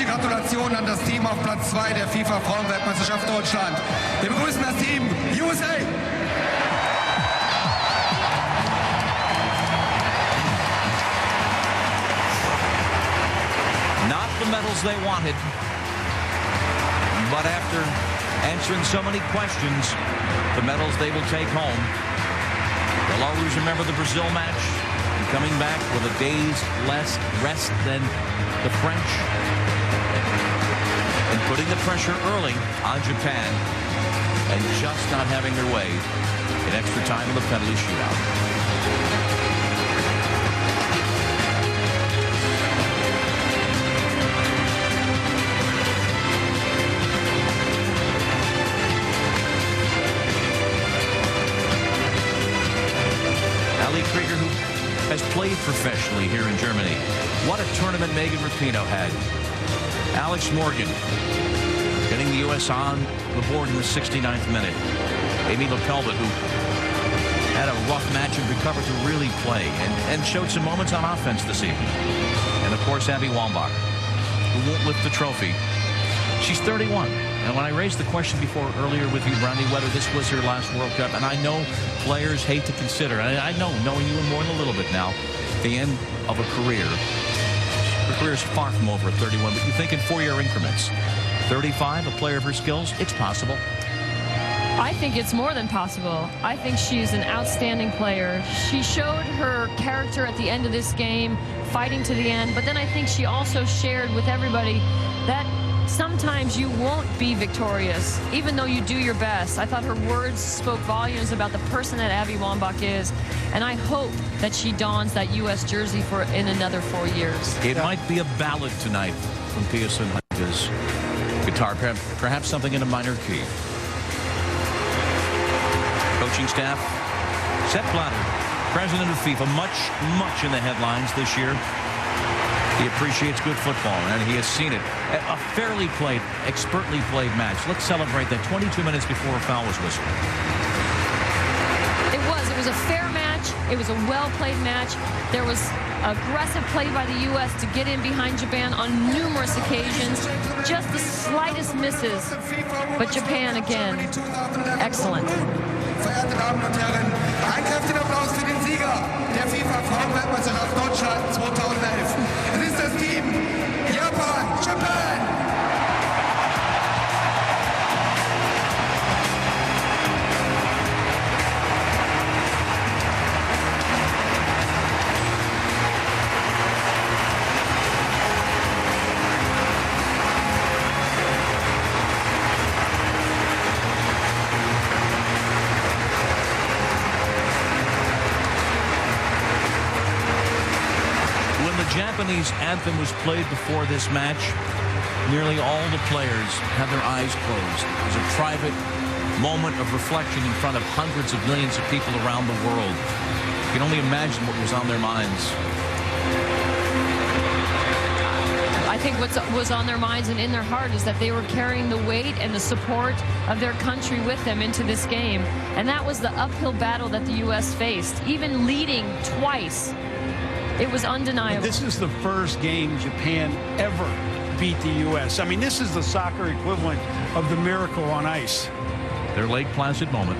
herzliche Gratulation an das Team auf Platz 2 der FIFA Frauenweltmeisterschaft Deutschland. Wir begrüßen das Team USA. Not the medals they wanted, but after answering so many questions, the medals they will take home. They'll always remember the Brazil match and coming back with a day's less rest than the French and putting the pressure early on Japan and just not having their way in extra time in the penalty shootout. Has played professionally here in Germany. What a tournament Megan Rapinoe had. Alex Morgan getting the U.S. on the board in the 69th minute. Amy LaPelva, who had a rough match and recovered to really play and showed some moments on offense this evening. And, of course, Abby Wambach, who won't lift the trophy. She's 31. And when I raised the question before earlier with you, Brownie, whether this was her last World Cup, and I know players hate to consider, and I know, knowing you more than a little bit now, the end of a career. Her career is far from over at 31, but you think in 4-year increments. 35, a player of her skills, it's possible. I think it's more than possible. I think she's an outstanding player. She showed her character at the end of this game, fighting to the end, but then I think she also shared with everybody that sometimes you won't be victorious, even though you do your best. I thought her words spoke volumes about the person that Abby Wambach is, and I hope that she dons that U.S. jersey in another 4 years. It might be a ballad tonight from Pia Sundhage's guitar, perhaps something in a minor key. Coaching staff, Sepp Blatter, president of FIFA, much in the headlines this year. He appreciates good football, and he has seen it. A fairly played, expertly played match. Let's celebrate that 22 minutes before a foul was whistled. It was a fair match. It was a well-played match. There was aggressive play by the U.S. to get in behind Japan on numerous occasions. Just the slightest misses. But Japan, again, excellent. Verehrte Damen und Herren, einen kräftigen Applaus für den Sieger der FIFA Frauenweltmeisterschaft Deutschland 2011. Es ist das Team Japan. Japanese anthem was played before this match. Nearly all the players had their eyes closed. It was a private moment of reflection in front of hundreds of millions of people around the world. You can only imagine what was on their minds. I think what was on their minds and in their heart is that they were carrying the weight and the support of their country with them into this game. And that was the uphill battle that the U.S. faced, even leading twice. It was undeniable. This is the first game Japan ever beat the U.S. I mean, this is the soccer equivalent of the miracle on ice. Their Lake Placid moment.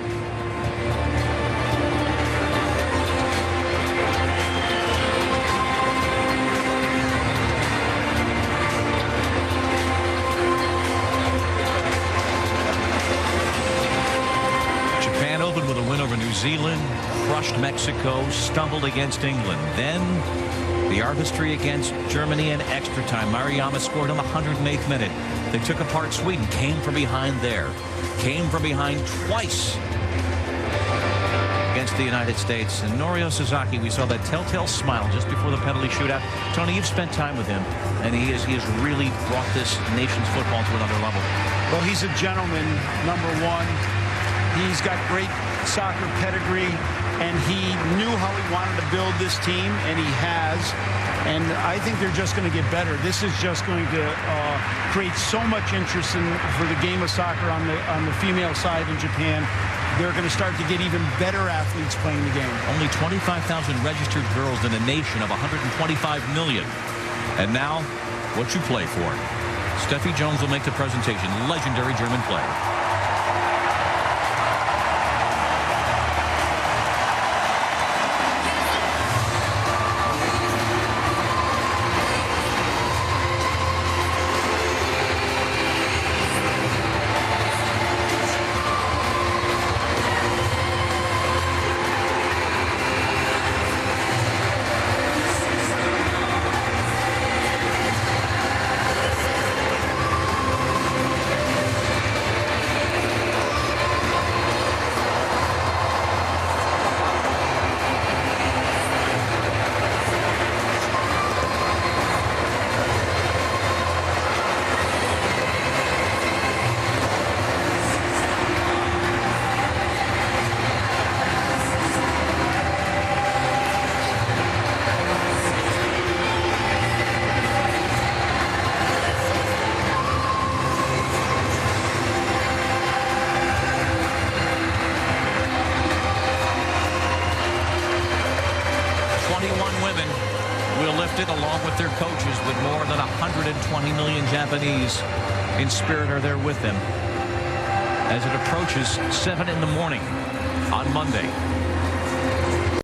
Japan opened with a win over New Zealand, crushed Mexico, stumbled against England. Then the artistry against Germany in extra time. Mariyama scored in the 108th minute. They took apart Sweden, came from behind there. Came from behind twice against the United States. And Norio Sasaki, we saw that telltale smile just before the penalty shootout. Tony, you've spent time with him, and he has really brought this nation's football to another level. Well, he's a gentleman, number one. He's got great soccer pedigree, and he knew how he wanted to build this team, and he has. And I think they're just going to get better. This is just going to create so much interest for the game of soccer on the female side in Japan. They're going to start to get even better athletes playing the game. Only 25,000 registered girls in a nation of 125 million. And now, what you play for. Steffi Jones will make the presentation. Legendary German player. Along with their coaches, with more than 120 million Japanese in spirit are there with them as it approaches 7 in the morning on Monday.